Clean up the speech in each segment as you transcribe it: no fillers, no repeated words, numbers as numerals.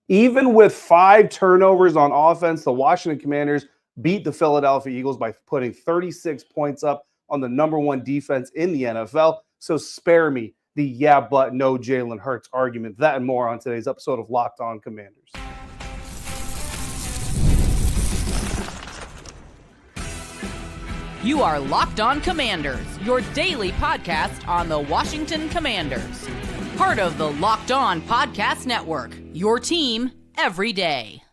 Even with 5 turnovers on offense, the Washington Commanders beat the Philadelphia Eagles by putting 36 points up on the number 1 defense in the NFL. So spare me the yeah, but no Jalen Hurts argument. That and more on today's episode of Locked On Commanders. You are Locked On Commanders, your daily podcast on the Washington Commanders. Part of the Locked On Podcast Network, your team every day.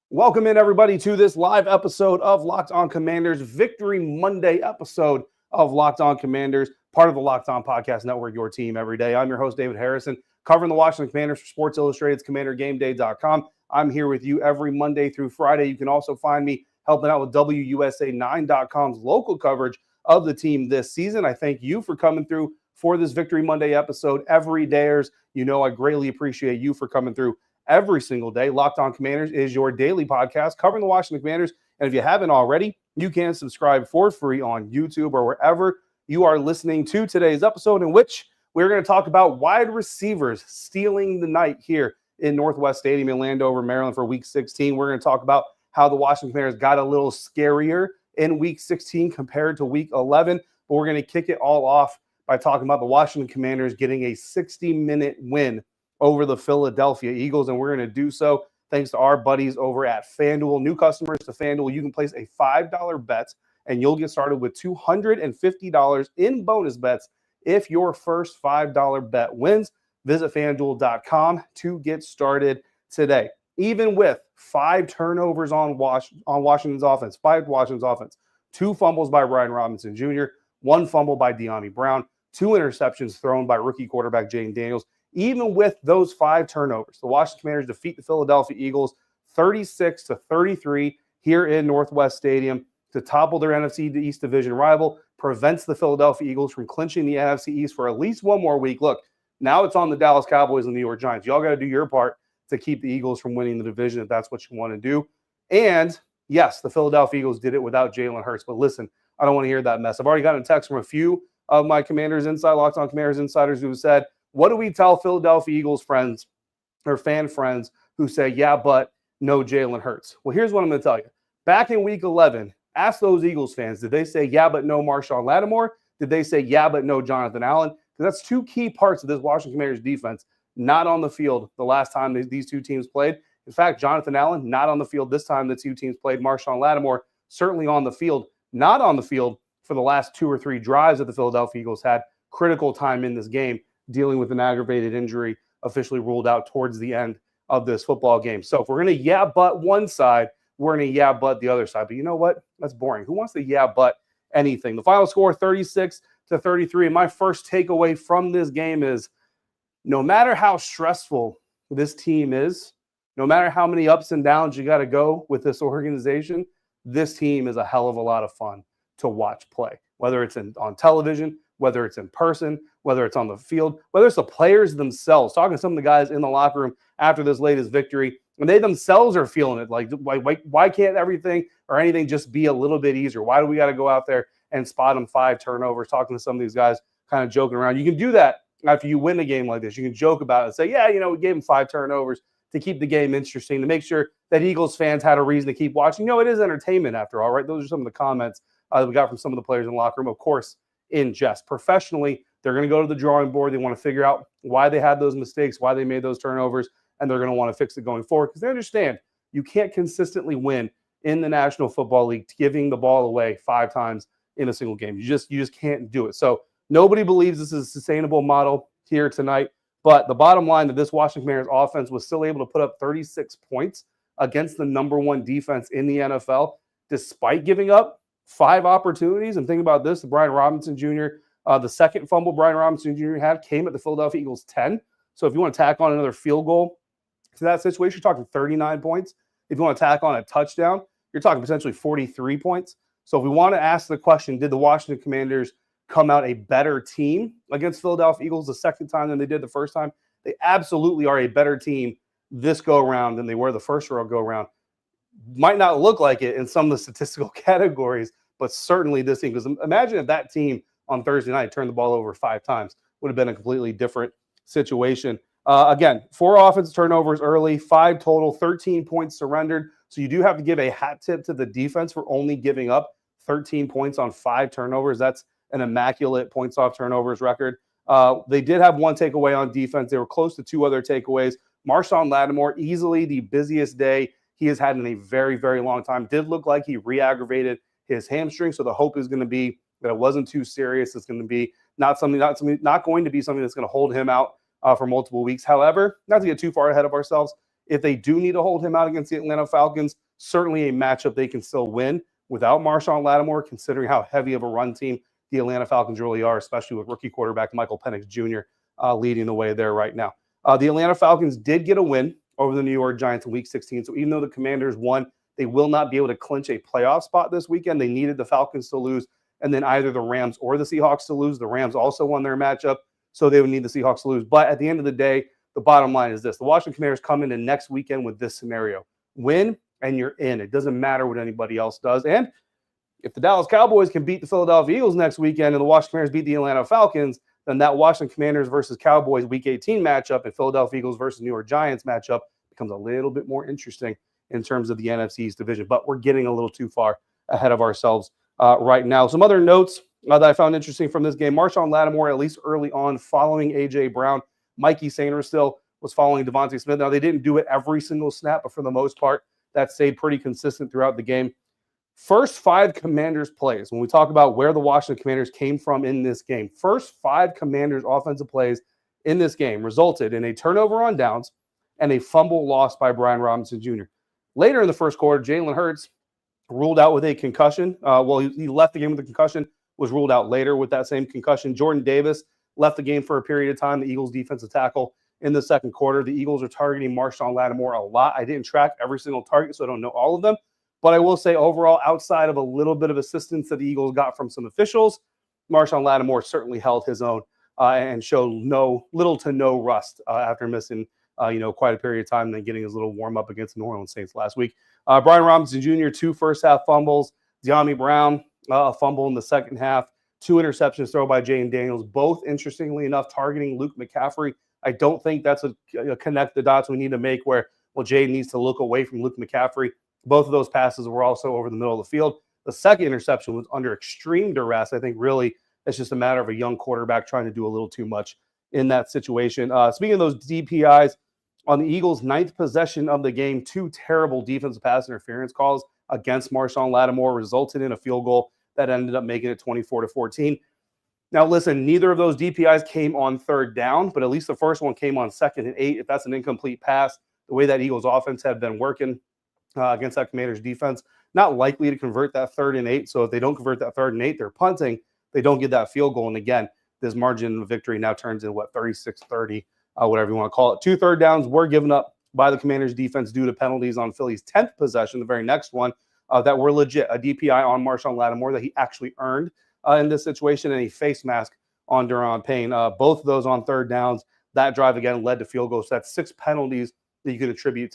Welcome in, everybody, to this live episode of Locked On Commanders, Victory Monday episode of Locked On Commanders, part of the Locked On Podcast Network, your team every day. I'm your host, David Harrison, covering the Washington Commanders for Sports Illustrated's CommanderGameDay.com. I'm here with you every Monday through Friday. You can also find me helping out with WUSA9.com's local coverage of the team this season. I thank you for coming through for this Victory Monday episode every dayers. You know I greatly appreciate you for coming through every single day. Locked On Commanders is your daily podcast covering the Washington Commanders. And if you haven't already, you can subscribe for free on YouTube or wherever you are listening to today's episode, in which we're going to talk about wide receivers stealing the night here in Northwest Stadium in Landover, Maryland for Week 16. We're going to talk about how the Washington Commanders got a little scarier in Week 16 compared to Week 11. But we're going to kick it all off by talking about the Washington Commanders getting a 60-minute win over the Philadelphia Eagles. And we're going to do so thanks to our buddies over at FanDuel. New customers to FanDuel, you can place a $5 bet, and you'll get started with $250 in bonus bets if your first $5 bet wins. Visit FanDuel.com to get started today. Even with 5 turnovers on Washington's offense, 2 fumbles by Brian Robinson Jr., 1 fumble by De'Ami Brown, 2 interceptions thrown by rookie quarterback Jayden Daniels. Even with those 5 turnovers, the Washington Commanders defeat the Philadelphia Eagles 36-33 here in Northwest Stadium to topple their NFC East Division rival, prevents the Philadelphia Eagles from clinching the NFC East for at least one more week. Look, now it's on the Dallas Cowboys and the New York Giants. Y'all got to do your part to keep the Eagles from winning the division if that's what you want to do. And yes, the Philadelphia Eagles did it without Jalen Hurts. But listen, I don't want to hear that mess. I've already gotten a text from a few of my Commanders Locked On Commanders insiders who said, what do we tell Philadelphia Eagles friends or fan friends who say, yeah, but no Jalen Hurts? Well, here's what I'm going to tell you. Back in Week 11, ask those Eagles fans, did they say, yeah, but no Marshawn Lattimore? Did they say, yeah, but no Jonathan Allen? Because that's 2 key parts of this Washington Commanders defense not on the field the last time these 2 teams played. In fact, Jonathan Allen, not on the field this time the 2 teams played. Marshawn Lattimore, certainly on the field, not on the field for the last 2 or 3 drives that the Philadelphia Eagles had. Critical time in this game, dealing with an aggravated injury, officially ruled out towards the end of this football game. So if we're going to yeah, but one side, we're going to yeah, but the other side. But you know what? That's boring. Who wants to yeah, but anything? The final score, 36-33. And my first takeaway from this game is, no matter how stressful this team is, no matter how many ups and downs you got to go with this organization, this team is a hell of a lot of fun to watch play, whether it's on television, whether it's in person, whether it's on the field, whether it's the players themselves. Talking to some of the guys in the locker room after this latest victory, and they themselves are feeling it. Like, why can't everything or anything just be a little bit easier? Why do we got to go out there and spot them 5 turnovers? Talking to some of these guys, kind of joking around. You can do that after you win a game like this. You can joke about it and say, yeah, we gave them 5 turnovers to keep the game interesting, to make sure that Eagles fans had a reason to keep watching. It is entertainment after all, right? Those are some of the comments that we got from some of the players in the locker room, of course, in jest. Professionally, they're going to go to the drawing board. They want to figure out why they had those mistakes, why they made those turnovers, and they're going to want to fix it going forward because they understand you can't consistently win in the National Football League giving the ball away 5 times in a single game. You just can't do it. So nobody believes this is a sustainable model here tonight. But the bottom line that this Washington Commanders offense was still able to put up 36 points against the number 1 defense in the NFL, despite giving up 5 opportunities. And think about this, Brian Robinson Jr., the second fumble Brian Robinson Jr. had came at the Philadelphia Eagles 10. So if you want to tack on another field goal to that situation, you're talking 39 points. If you want to tack on a touchdown, you're talking potentially 43 points. So if we want to ask the question, did the Washington Commanders come out a better team against Philadelphia Eagles the second time than they did the first time? They absolutely are a better team this go-around than they were the first go-around. Might not look like it in some of the statistical categories, but certainly this team. Because imagine if that team on Thursday night turned the ball over 5 times. Would have been a completely different situation. Again, 4 offensive turnovers early, 5 total, 13 points surrendered. So you do have to give a hat tip to the defense for only giving up 13 points on 5 turnovers. That's an immaculate points off turnovers record. They did have 1 takeaway on defense. They were close to 2 other takeaways. Marshon Lattimore, easily the busiest day he has had in a very, very long time. Did look like he re-aggravated his hamstring. So the hope is going to be that it wasn't too serious. It's going to be not going to be something that's going to hold him out for multiple weeks. However, not to get too far ahead of ourselves, if they do need to hold him out against the Atlanta Falcons, certainly a matchup they can still win without Marshon Lattimore, considering how heavy of a run team the Atlanta Falcons really are, especially with rookie quarterback Michael Penix Jr. Leading the way there right now. The Atlanta Falcons did get a win over the New York Giants in Week 16. So even though the Commanders won, they will not be able to clinch a playoff spot this weekend. They needed the Falcons to lose, and then either the Rams or the Seahawks to lose. The Rams also won their matchup, so they would need the Seahawks to lose. But at the end of the day, the bottom line is this. The Washington Commanders come into next weekend with this scenario. Win, and you're in. It doesn't matter what anybody else does. And if the Dallas Cowboys can beat the Philadelphia Eagles next weekend and the Washington Commanders beat the Atlanta Falcons, then that Washington Commanders versus Cowboys Week 18 matchup and Philadelphia Eagles versus New York Giants matchup becomes a little bit more interesting in terms of the NFC East Division. But we're getting a little too far ahead of ourselves right now. Some other notes that I found interesting from this game. Marshon Lattimore, at least early on, following A.J. Brown. Mikey Sainristil was following Devontae Smith. Now, they didn't do it every single snap, but for the most part, that stayed pretty consistent throughout the game. First 5 Commanders plays, when we talk about where the Washington Commanders came from in this game, first 5 Commanders offensive plays in this game resulted in a turnover on downs and a fumble lost by Brian Robinson Jr. Later in the first quarter, Jalen Hurts ruled out with a concussion. He left the game with a concussion, was ruled out later with that same concussion. Jordan Davis left the game for a period of time, the Eagles defensive tackle in the second quarter. The Eagles are targeting Marshon Lattimore a lot. I didn't track every single target, so I don't know all of them. But I will say overall, outside of a little bit of assistance that the Eagles got from some officials, Marshon Lattimore certainly held his own and showed little to no rust after missing quite a period of time and then getting his little warm-up against the New Orleans Saints last week. Brian Robinson Jr., 2 first-half fumbles. De'Ami Brown, a fumble in the second half. 2 interceptions thrown by Jayden Daniels, both, interestingly enough, targeting Luke McCaffrey. I don't think that's a connect the dots we need to make where, Jayden needs to look away from Luke McCaffrey. Both of those passes were also over the middle of the field. The second interception was under extreme duress. I think really it's just a matter of a young quarterback trying to do a little too much in that situation. Speaking of those DPIs, on the Eagles' 9th possession of the game, 2 terrible defensive pass interference calls against Marshon Lattimore resulted in a field goal that ended up making it 24-14. Now, listen, neither of those DPIs came on third down, but at least the first one came on 2nd and 8. If that's an incomplete pass, the way that Eagles offense had been working against that Commanders defense, not likely to convert that 3rd and 8. So if they don't convert that 3rd and 8, they're punting. They don't get that field goal. And again, this margin of victory now turns into 36-30, whatever you want to call it. 2 third downs were given up by the Commanders defense due to penalties on Philly's 10th possession, the very next one, that were legit. A DPI on Marshon Lattimore that he actually earned in this situation, and a face mask on Daron Payne. Both of those on third downs. That drive again led to field goals. So that's 6 penalties that you can attribute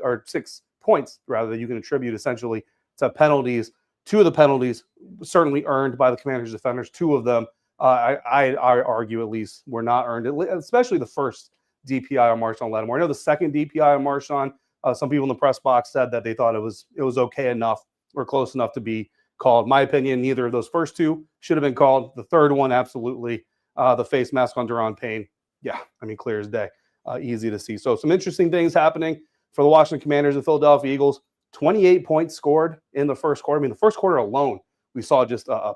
or 6 points rather that you can attribute essentially to penalties. 2 of the penalties certainly earned by the Commanders defenders. 2 of them, I argue at least, were not earned, especially the first DPI on Marshon Lattimore. I know the second DPI on Marshon, some people in the press box said that they thought it was okay enough or close enough to be called. My opinion, neither of those first 2 should have been called. The third one, absolutely. The face mask on Daron Payne, clear as day. Easy to see. So some interesting things happening for the Washington Commanders and Philadelphia Eagles. 28 points scored in the first quarter. The first quarter alone, we saw just a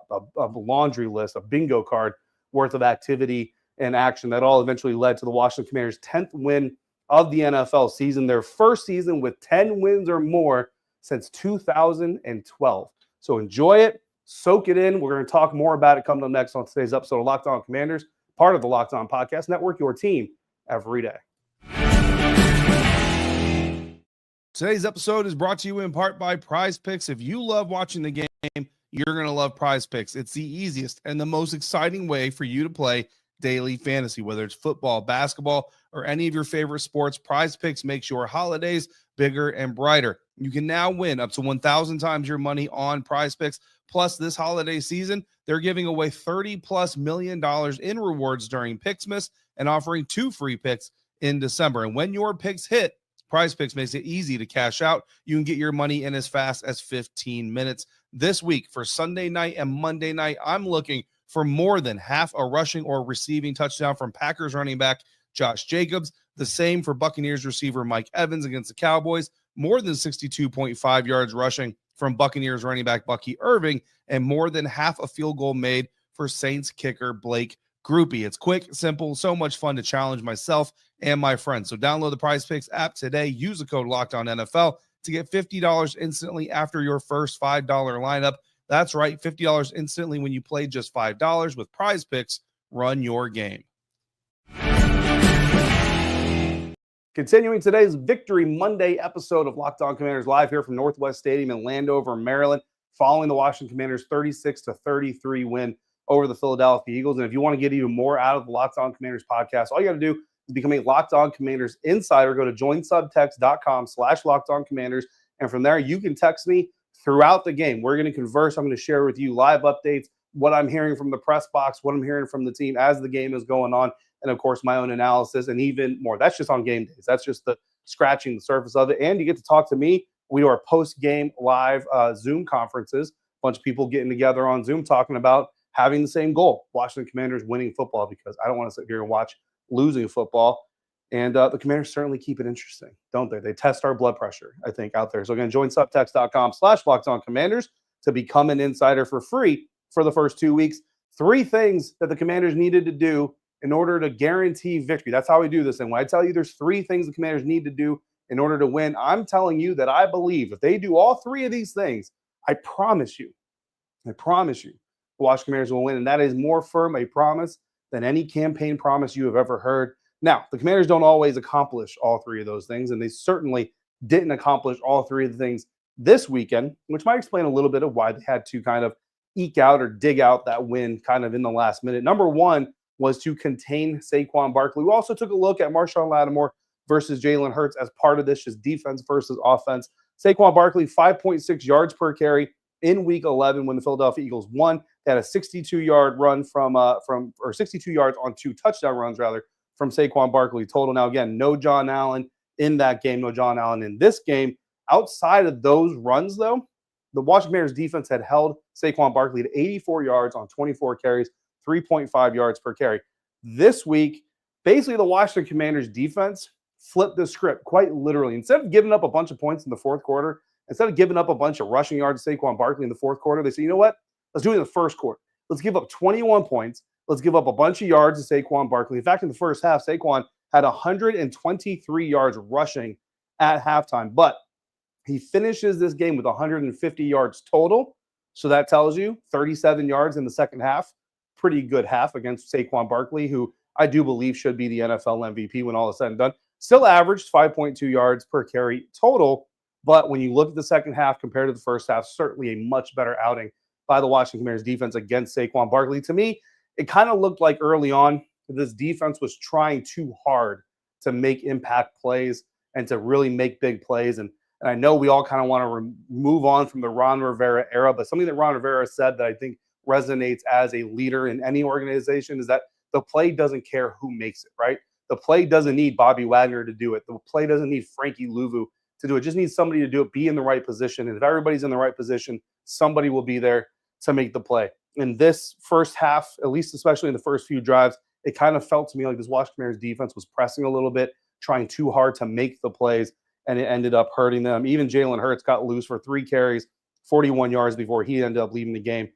laundry list, a bingo card worth of activity and action that all eventually led to the Washington Commanders' 10th win of the NFL season, their first season with 10 wins or more since 2012. So enjoy it, soak it in. We're going to talk more about it coming up next on today's episode of Locked On Commanders, part of the Locked On Podcast Network, your team every day. Today's episode is brought to you in part by Prize Picks. If you love watching the game, you're going to love Prize Picks. It's the easiest and the most exciting way for you to play daily fantasy, whether it's football, basketball, or any of your favorite sports. Prize Picks makes your holidays bigger and brighter. You can now win up to 1,000 times your money on Prize Picks. Plus, this holiday season, they're giving away $30+ million in rewards during Picksmas and offering 2 free picks in December. And when your picks hit, Prize Picks makes it easy to cash out. You can get your money in as fast as 15 minutes. This week for Sunday night and Monday night, I'm looking for more than half a rushing or receiving touchdown from Packers running back Josh Jacobs. The same for Buccaneers receiver Mike Evans against the Cowboys. More than 62.5 yards rushing from Buccaneers running back Bucky Irving, and more than half a field goal made for Saints kicker Blake Groupie. It's quick, simple, so much fun to challenge myself and my friends. So download the Prize Picks app today. Use the code LOCKEDONNFL to get $50 instantly after your first $5 lineup. That's right, $50 instantly when you play just $5 with Prize Picks. Run your game. Continuing today's Victory Monday episode of Locked On Commanders live here from Northwest Stadium in Landover, Maryland, following the Washington Commanders' 36-33 win over the Philadelphia Eagles. And if you want to get even more out of the Locked On Commanders podcast, all you got to do is become a Locked On Commanders insider. Go to joinsubtext.com/LockedOnCommanders. And from there, you can text me throughout the game. We're going to converse. I'm going to share with you live updates, what I'm hearing from the press box, what I'm hearing from the team as the game is going on, and of course, my own analysis and even more. That's just on game days. That's just the scratching the surface of it. And you get to talk to me. We do our post-game live Zoom conferences. A bunch of people getting together on Zoom talking about having the same goal, Washington Commanders winning football, because I don't want to sit here and watch losing football. And the Commanders certainly keep it interesting, don't they? They test our blood pressure, I think, out there. So again, join subtext.com/LockedOnCommanders to become an insider for free for the first 2 weeks. 3 things that the Commanders needed to do in order to guarantee victory. That's how we do this. And when I tell you there's 3 things the Commanders need to do in order to win, I'm telling you that I believe if they do all 3 of these things, I promise you, the Washington Commanders will win. And that is more firm a promise than any campaign promise you have ever heard. Now, the Commanders don't always accomplish all 3 of those things, and they certainly didn't accomplish all 3 of the things this weekend, which might explain a little bit of why they had to kind of eke out or dig out that win kind of in the last minute. Number 1 was to contain Saquon Barkley. We also took a look at Marshawn Lattimore versus Jalen Hurts as part of this, just defense versus offense. Saquon Barkley, 5.6 yards per carry in Week 11 when the Philadelphia Eagles won. They had a 62-yard run or 62 yards on 2 touchdown runs, rather, from Saquon Barkley total. Now, again, no John Allen in that game, no John Allen in this game. Outside of those runs, though, the Washington Commanders defense had held Saquon Barkley to 84 yards on 24 carries, 3.5 yards per carry. This week, basically the Washington Commanders defense flipped the script quite literally. Instead of giving up a bunch of points in the fourth quarter, instead of giving up a bunch of rushing yards to Saquon Barkley in the fourth quarter, they said, you know what? Let's do it in the first quarter. Let's give up 21 points. Let's give up a bunch of yards to Saquon Barkley. In fact, in the first half, Saquon had 123 yards rushing at halftime, but he finishes this game with 150 yards total. So that tells you 37 yards in the second half. Pretty good half against Saquon Barkley, who I do believe should be the NFL MVP when all is said and done. Still averaged 5.2 yards per carry total, but when you look at the second half compared to the first half, certainly a much better outing by the Washington Commanders defense against Saquon Barkley. To me, it kind of looked like early on this defense was trying too hard to make impact plays and to really make big plays. And I know we all kind of want to move on from the Ron Rivera era, but something that Ron Rivera said that I think resonates as a leader in any organization is that the play doesn't care who makes it, right? The play doesn't need Bobby Wagner to do it. The play doesn't need Frankie Louvu to do it. It just needs somebody to do it, be in the right position. And if everybody's in the right position, somebody will be there to make the play. In this first half, at least especially in the first few drives, it kind of felt to me like this Washington Commanders defense was pressing a little bit, trying too hard to make the plays, and it ended up hurting them. Even Jalen Hurts got loose for 3 carries, 41 yards before he ended up leaving the game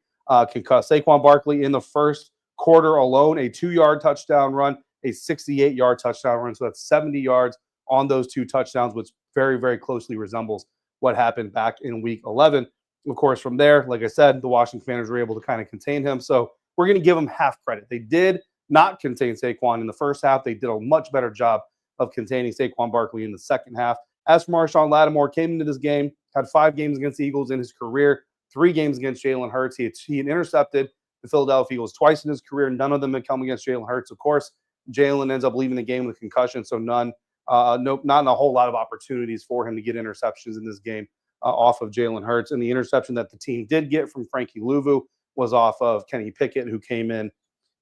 concussed. Saquon Barkley in the first quarter alone, a 2-yard touchdown run, a 68-yard touchdown run. So that's 70 yards on those 2 touchdowns, which very, very closely resembles what happened back in Week 11. Of course, from there, like I said, the Washington Commanders were able to kind of contain him. So we're going to give them half credit. They did not contain Saquon in the first half. They did a much better job of containing Saquon Barkley in the second half. As for Marshawn Lattimore, came into this game, had 5 games against the Eagles in his career, 3 games against Jalen Hurts. He had intercepted the Philadelphia Eagles twice in his career. None of them had come against Jalen Hurts. Of course, Jalen ends up leaving the game with a concussion, so not a whole lot of opportunities for him to get interceptions in this game off of Jalen Hurts. And the interception that the team did get from Frankie Louvu was off of Kenny Pickett, who came in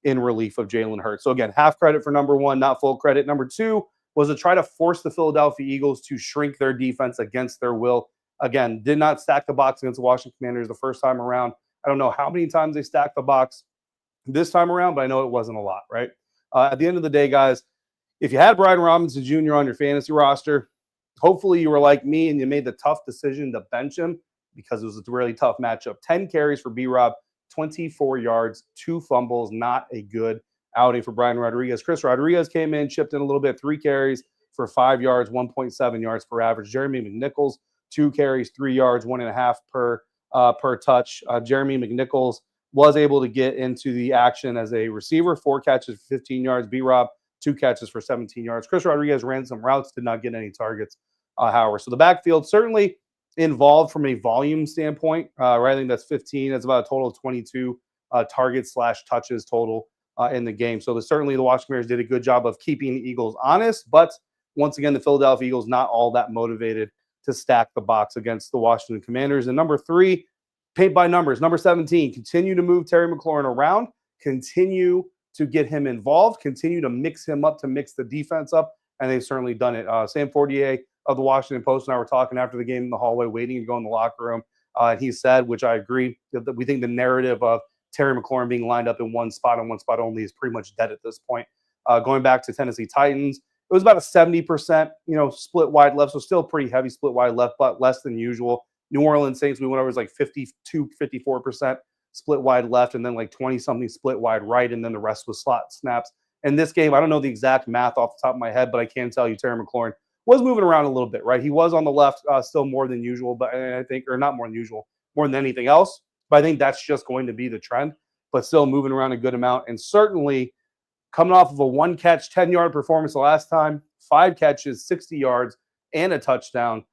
relief of Jalen Hurts. So again, half credit for number 1, not full credit. Number 2 was to try to force the Philadelphia Eagles to shrink their defense against their will. Again, did not stack the box against the Washington Commanders the first time around. I don't know how many times they stacked the box this time around, but I know it wasn't a lot, right? At the end of the day, guys, if you had Brian Robinson Jr. on your fantasy roster, hopefully you were like me and you made the tough decision to bench him because it was a really tough matchup. 10 carries for B-Rob, 24 yards, 2 fumbles, not a good outing for Brian Rodriguez. Chris Rodriguez came in, chipped in a little bit, 3 carries for 5 yards, 1.7 yards per average. Jeremy McNichols, 2 carries, 3 yards, 1.5 per touch. Jeremy McNichols was able to get into the action as a receiver, 4 catches for 15 yards. B-Rob, 2 catches for 17 yards. Chris Rodriguez ran some routes, did not get any targets, however. So the backfield certainly involved from a volume standpoint. Right, I think that's 15. That's about a total of 22 targets / touches total in the game. So certainly the Washington Commanders did a good job of keeping the Eagles honest. But once again, the Philadelphia Eagles not all that motivated to stack the box against the Washington Commanders. And number 3, paint by numbers. Number 17, continue to move Terry McLaurin around. Continue to get him involved. Continue to mix him up, to mix the defense up. And they've certainly done it. Sam Fortier of the Washington Post and I were talking after the game in the hallway, waiting to go in the locker room. And he said, which I agree, that we think the narrative of Terry McLaurin being lined up in one spot and one spot only is pretty much dead at this point. Going back to Tennessee Titans, it was about a 70%, split wide left. So still pretty heavy split wide left, but less than usual. New Orleans Saints, we went over, was like 52, 54% split wide left, and then like 20-something split wide right, and then the rest was slot snaps. In this game, I don't know the exact math off the top of my head, but I can tell you Terry McLaurin was moving around a little bit, right? He was on the left still more than usual, but I think, or not more than usual, more than anything else. But I think that's just going to be the trend, but still moving around a good amount. And certainly coming off of a 1-catch, 10-yard performance the last time, 5 catches, 60 yards, and a touchdown.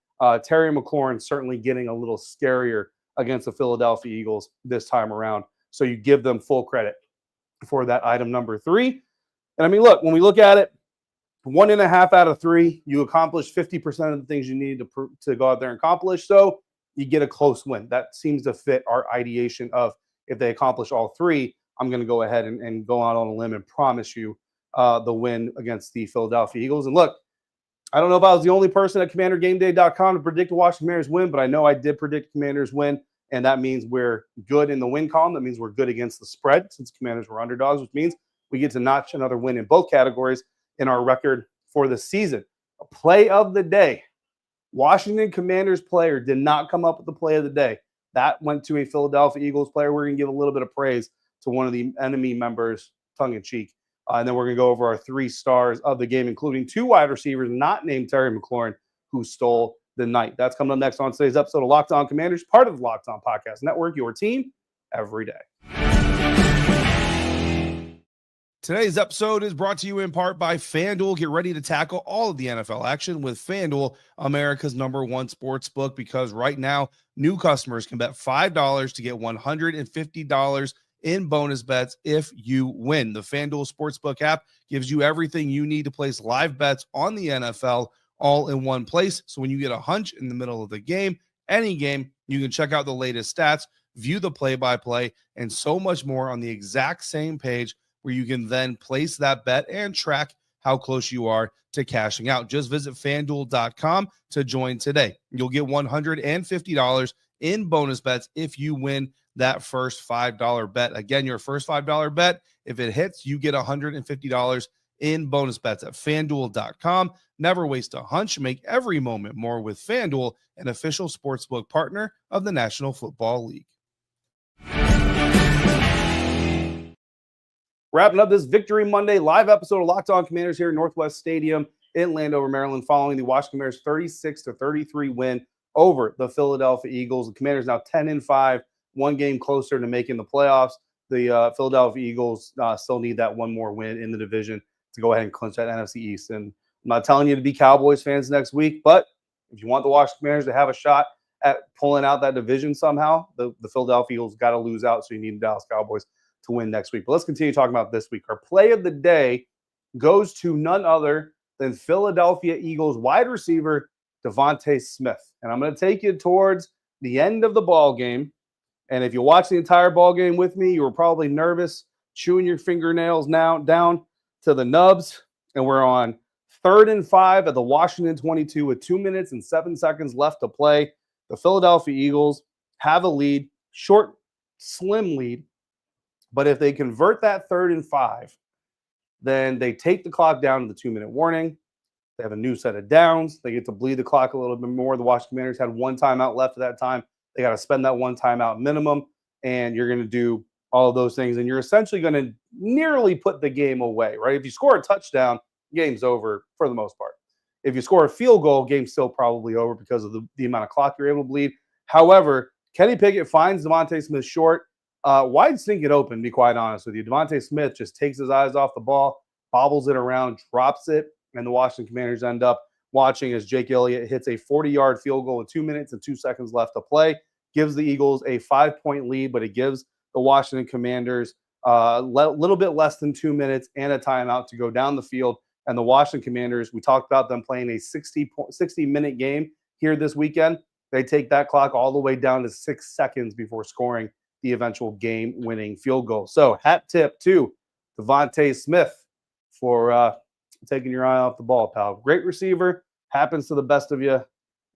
Terry McLaurin certainly getting a little scarier against the Philadelphia Eagles this time around. So you give them full credit for that item number 3. And I mean, look, when we look at it, 1.5 out of 3, you accomplish 50% of the things you need to go out there and accomplish. So you get a close win. That seems to fit our ideation of, if they accomplish all 3, I'm going to go ahead and go out on a limb and promise you the win against the Philadelphia Eagles. And look, I don't know if I was the only person at CommanderGameDay.com to predict the Washington Commanders win, but I know I did predict Commanders win, and that means we're good in the win column. That means we're good against the spread, since Commanders were underdogs, which means we get to notch another win in both categories in our record for the season. A play of the day. Washington Commanders player did not come up with the play of the day. That went to a Philadelphia Eagles player. We're going to give a little bit of praise to one of the enemy members, tongue-in-cheek. And then we're going to go over our 3 stars of the game, including 2 wide receivers not named Terry McLaurin, who stole the night. That's coming up next on today's episode of Locked On Commanders, part of the Locked On Podcast Network, your team every day. Today's episode is brought to you in part by FanDuel. Get ready to tackle all of the NFL action with FanDuel, America's #1 sports book, because right now, new customers can bet $5 to get $150 in bonus bets if you win. The FanDuel Sportsbook app gives you everything you need to place live bets on the NFL all in one place. So when you get a hunch in the middle of the game, any game, you can check out the latest stats, view the play-by-play, and so much more on the exact same page, where you can then place that bet and track how close you are to cashing out. Just visit FanDuel.com to join today. You'll get $150 in bonus bets if you win that first $5 bet. Again, your first $5 bet, if it hits, you get $150 in bonus bets at FanDuel.com. Never waste a hunch. Make every moment more with FanDuel, an official sportsbook partner of the National Football League. Wrapping up this Victory Monday live episode of Locked On Commanders here at Northwest Stadium in Landover, Maryland, following the Washington Commanders 36-33 win over the Philadelphia Eagles. The Commanders now 10-5, 1 game closer to making the playoffs. The Philadelphia Eagles still need that 1 more win in the division to go ahead and clinch that NFC East. And I'm not telling you to be Cowboys fans next week, but if you want the Washington Commanders to have a shot at pulling out that division somehow, the Philadelphia Eagles got to lose out, so you need the Dallas Cowboys to win next week. But let's continue talking about this week. Our play of the day goes to none other than Philadelphia Eagles wide receiver Devontae Smith. And I'm going to take you towards the end of the ball game. And if you watch the entire ball game with me, you were probably nervous, chewing your fingernails now down to the nubs. And we're on 3rd and 5 at the Washington 22 with 2 minutes and 7 seconds left to play. The Philadelphia Eagles have a lead, short, slim lead. But if they convert that 3rd and 5, then they take the clock down to the 2-minute warning. They have a new set of downs. They get to bleed the clock a little bit more. The Washington Commanders had 1 timeout left at that time. They got to spend that 1 timeout minimum, and you're going to do all of those things, and you're essentially going to nearly put the game away, right? If you score a touchdown, game's over for the most part. If you score a field goal, game's still probably over because of the amount of clock you're able to bleed. However, Kenny Pickett finds Devontae Smith short. Wide sink it open, to be quite honest with you. Devontae Smith just takes his eyes off the ball, bobbles it around, drops it, and the Washington Commanders end up watching as Jake Elliott hits a 40-yard field goal with 2 minutes and 2 seconds left to play. Gives the Eagles a 5-point lead, but it gives the Washington Commanders a little bit less than 2 minutes and a timeout to go down the field. And the Washington Commanders, we talked about them playing a 60-minute game here this weekend. They take that clock all the way down to 6 seconds before scoring the eventual game-winning field goal. So hat tip to Devontae Smith for taking your eye off the ball, pal. Great receiver, happens to the best of you,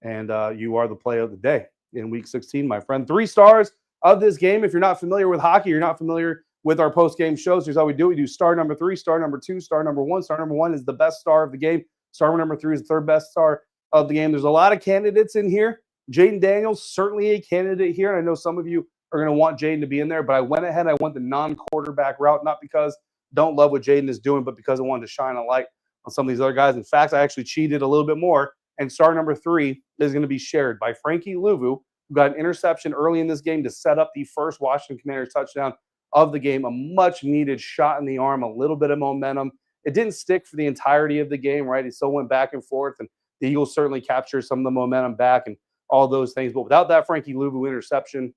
and you are the play of the day in Week 16, my friend. 3 stars of this game. If you're not familiar with hockey, you're not familiar with our post-game shows, here's how we do it. We do star number 3, star number 2, star number 1. Star number 1 is the best star of the game. Star number 3 is the 3rd best star of the game. There's a lot of candidates in here. Jayden Daniels, certainly a candidate here. I know some of you are going to want Jayden to be in there, but I went ahead. I went the non-quarterback route, not because I don't love what Jayden is doing, but because I wanted to shine a light on some of these other guys. In fact, I actually cheated a little bit more, and star number 3 is going to be shared by Frankie Louvu, who got an interception early in this game to set up the first Washington Commanders touchdown of the game. A much-needed shot in the arm, a little bit of momentum. It didn't stick for the entirety of the game, right? It still went back and forth, and the Eagles certainly captured some of the momentum back and all those things. But without that Frankie Louvu interception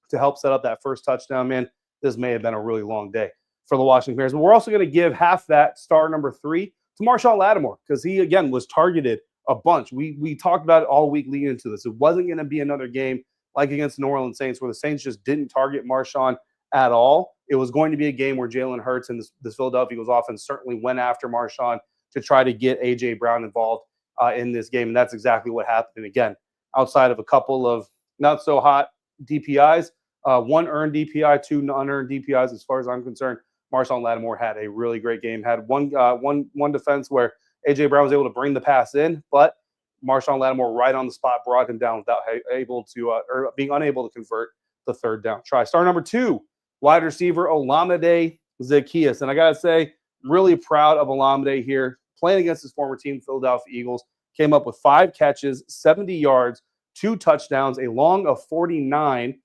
to help set up that first touchdown, man, this may have been a really long day for the Washington Commanders. But we're also going to give half that star number 3 to Marshawn Lattimore, because he, again, was targeted a bunch. We talked about it all week leading into this. It wasn't going to be another game like against the New Orleans Saints where the Saints just didn't target Marshawn at all. It was going to be a game where Jalen Hurts and this Philadelphia Eagles offense certainly went after Marshawn to try to get A.J. Brown involved in this game, and that's exactly what happened. And again, outside of a couple of not-so-hot DPIs, 1 earned DPI, 2 unearned DPIs as far as I'm concerned, Marshawn Lattimore had a really great game. Had one defense where A.J. Brown was able to bring the pass in, but Marshawn Lattimore right on the spot brought him down without being unable to convert the 3rd down try. Star number 2, wide receiver Olamide Zaccheaus. And I got to say, really proud of Olamide here. Playing against his former team, Philadelphia Eagles, came up with 5 catches, 70 yards, 2 touchdowns, a long of 49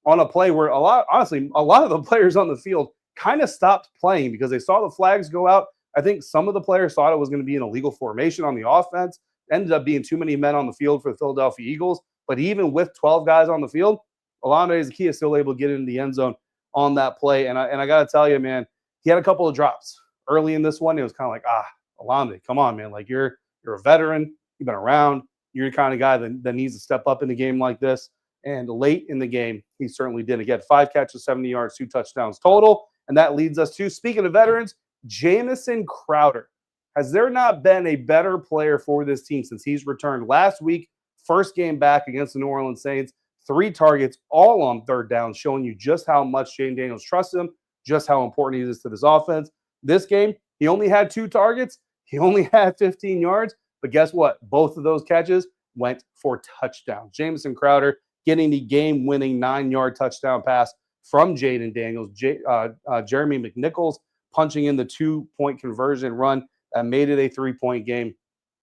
on a play where a lot of the players on the field kind of stopped playing because they saw the flags go out. I think some of the players thought it was going to be an illegal formation on the offense. Ended up being too many men on the field for the Philadelphia Eagles. But even with 12 guys on the field, Olamide Zaccheaus still able to get into the end zone on that play. And I got to tell you, man, he had a couple of drops early in this one. It was kind of like, Olamide, come on, man. Like, you're a veteran. You've been around. You're the kind of guy that needs to step up in a game like this. And late in the game, he certainly did. Again, 5 catches, 70 yards, 2 touchdowns total. And that leads us to, speaking of veterans, Jamison Crowder. Has there not been a better player for this team since he's returned last week? First game back against the New Orleans Saints. 3 targets, all on 3rd down, showing you just how much Jayden Daniels trusts him, just how important he is to this offense. This game, he only had 2 targets. He only had 15 yards. But guess what? Both of those catches went for touchdowns. Jamison Crowder getting the game-winning 9-yard touchdown pass from Jayden Daniels. Jeremy McNichols punching in the 2-point conversion run that made it a 3-point game.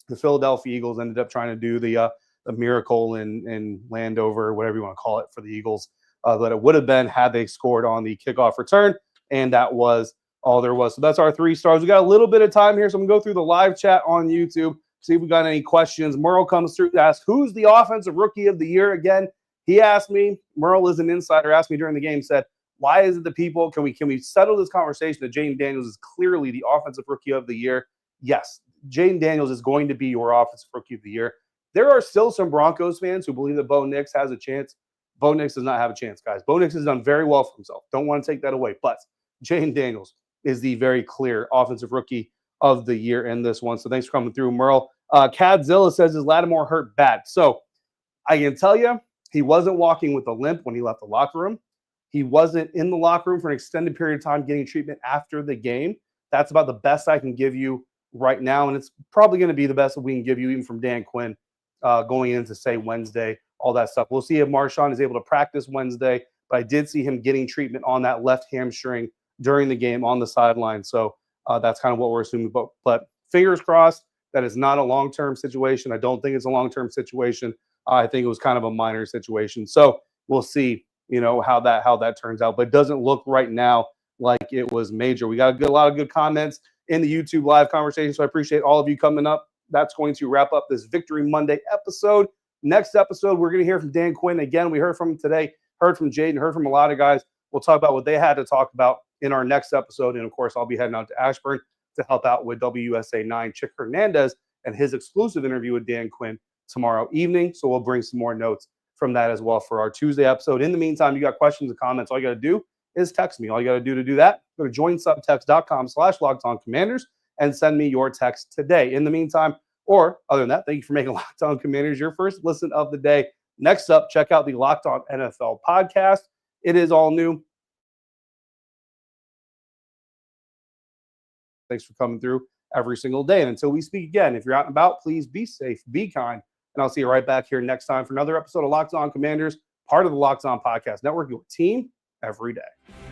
The Philadelphia Eagles ended up trying to do the miracle in Landover, whatever you want to call it, for the Eagles, that it would have been had they scored on the kickoff return, and that was all there was. So that's our 3 stars. We got a little bit of time here, so I'm going to go through the live chat on YouTube, see if we got any questions. Merle comes through to ask, who's the offensive rookie of the year again? He asked me, Merle is an insider, asked me during the game, said, why is it the people, can we settle this conversation that Jayden Daniels is clearly the offensive rookie of the year? Yes, Jayden Daniels is going to be your offensive rookie of the year. There are still some Broncos fans who believe that Bo Nix has a chance. Bo Nix does not have a chance, guys. Bo Nix has done very well for himself. Don't want to take that away. But Jayden Daniels is the very clear offensive rookie of the year in this one. So thanks for coming through, Merle. Cadzilla says, is Lattimore hurt bad? So I can tell you, he wasn't walking with a limp when he left the locker room. He wasn't in the locker room for an extended period of time getting treatment after the game. That's about the best I can give you right now, and it's probably going to be the best that we can give you even from Dan Quinn going into, say, Wednesday, all that stuff. We'll see if Marshawn is able to practice Wednesday, but I did see him getting treatment on that left hamstring during the game on the sideline. So that's kind of what we're assuming. But fingers crossed that it's not a long-term situation. I don't think it's a long-term situation. I think it was kind of a minor situation. So we'll see, how that turns out. But it doesn't look right now like it was major. We got a lot of good comments in the YouTube live conversation. So I appreciate all of you coming up. That's going to wrap up this Victory Monday episode. Next episode, we're going to hear from Dan Quinn again. We heard from him today, heard from Jayden, heard from a lot of guys. We'll talk about what they had to talk about in our next episode. And of course, I'll be heading out to Ashburn to help out with WUSA 9 Chick Hernandez and his exclusive interview with Dan Quinn tomorrow evening. So we'll bring some more notes from that as well for our Tuesday episode. In the meantime, you got questions and comments, all you got to do is text me. All you got to do that, go to joinsubtext.com/LockedOnCommanders and send me your text today. In the meantime, or other than that, thank you for making Locked On Commanders your first listen of the day. Next up, check out the Locked On NFL podcast. It is all new. Thanks for coming through every single day. And until we speak again, if you're out and about, please be safe, be kind, and I'll see you right back here next time for another episode of Locked On Commanders, part of the Locked On Podcast Network, your team every day.